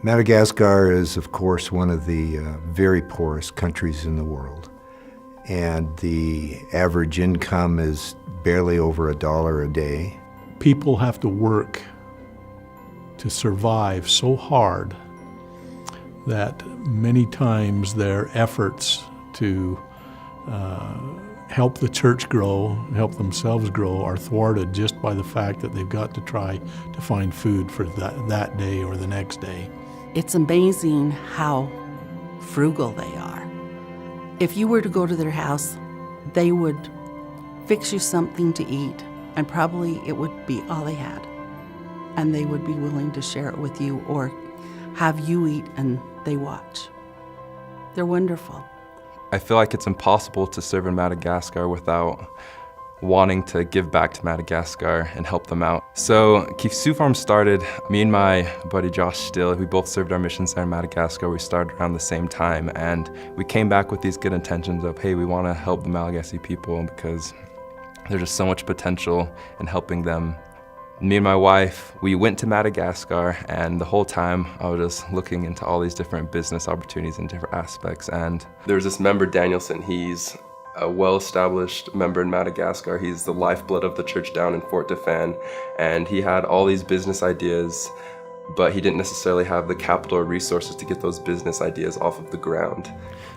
Madagascar is, of course, one of the very poorest countries in the world. And the average income is barely over $1 a day. People have to work to survive so hard that many times their efforts to help the church grow, help themselves grow, are thwarted just by the fact that they've got to try to find food for that day or the next day. It's amazing how frugal they are. If you were to go to their house, they would fix you something to eat, and probably it would be all they had. And they would be willing to share it with you or have you eat and they watch. They're wonderful. I feel like it's impossible to serve in Madagascar without wanting to give back to Madagascar and help them out. So Kifu Farm started, me and my buddy Josh Still, we both served our missions there in Madagascar. We started around the same time, and we came back with these good intentions of, hey, we want to help the Malagasy people because there's just so much potential in helping them. Me and my wife, we went to Madagascar, and the whole time I was just looking into all these different business opportunities and different aspects. And there's this member, Danielson. He's a well-established member in Madagascar. He's the lifeblood of the church down in Fort Dauphin, and he had all these business ideas, but he didn't necessarily have the capital or resources to get those business ideas off of the ground.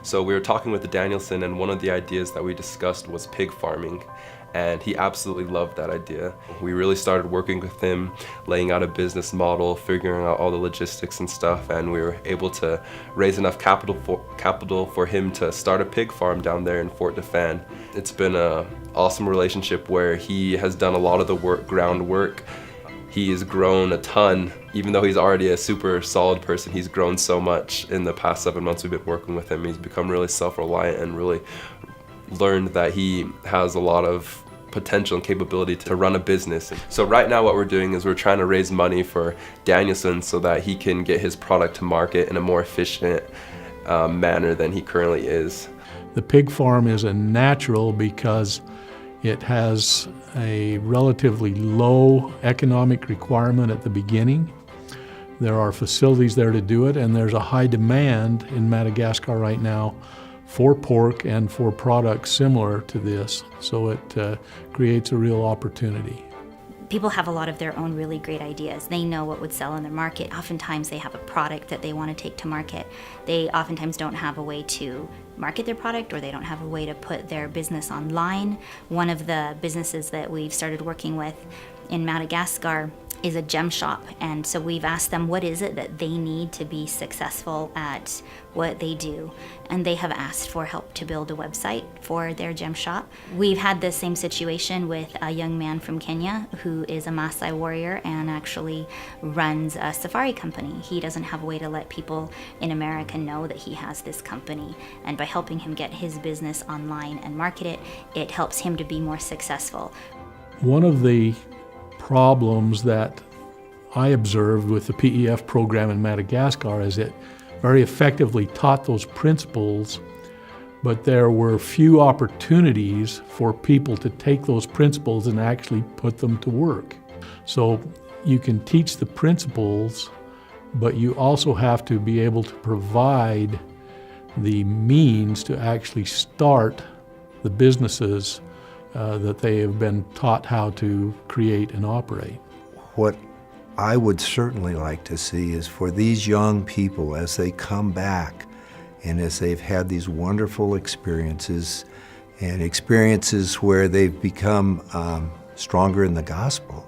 So we were talking with the Danielson, and one of the ideas that we discussed was pig farming. And he absolutely loved that idea. We really started working with him, laying out a business model, figuring out all the logistics and stuff, and we were able to raise enough capital for him to start a pig farm down there in Fort Dauphin. It's been an awesome relationship where he has done a lot of the groundwork. He has grown a ton. Even though he's already a super solid person, he's grown so much in the past 7 months we've been working with him. He's become really self-reliant and really learned that he has a lot of potential and capability to run a business. So right now what we're doing is we're trying to raise money for Danielson so that he can get his product to market in a more efficient manner than he currently is. The pig farm is a natural because it has a relatively low economic requirement at the beginning. There are facilities there to do it, and there's a high demand in Madagascar right now for pork and for products similar to this, so it creates a real opportunity. People have a lot of their own really great ideas. They know what would sell in their market. Oftentimes they have a product that they want to take to market. They oftentimes don't have a way to market their product, or they don't have a way to put their business online. One of the businesses that we've started working with in Madagascar is a gem shop, and so we've asked them what is it that they need to be successful at what they do, and they have asked for help to build a website for their gem shop. We've had the same situation with a young man from Kenya who is a Maasai warrior and actually runs a safari company. He doesn't have a way to let people in America know that he has this company, and by helping him get his business online and market it, it helps him to be more successful. One of the problems that I observed with the PEF program in Madagascar is it very effectively taught those principles, but there were few opportunities for people to take those principles and actually put them to work. So you can teach the principles, but you also have to be able to provide the means to actually start the businesses that they have been taught how to create and operate. What I would certainly like to see is for these young people, as they come back and as they've had these wonderful experiences and experiences where they've become stronger in the gospel,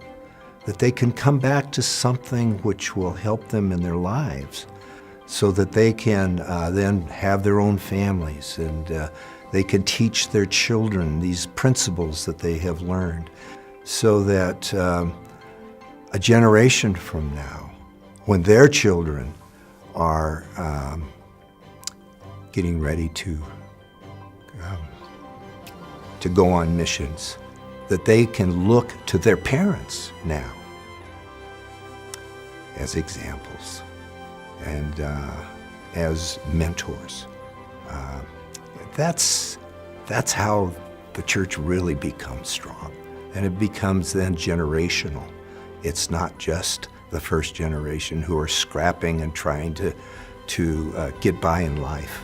that they can come back to something which will help them in their lives so that they can then have their own families, and they can teach their children these principles that they have learned, so that a generation from now, when their children are getting ready to go on missions, that they can look to their parents now as examples and as mentors. That's how the church really becomes strong, and it becomes then generational. It's not just the first generation who are scrapping and trying to get by in life.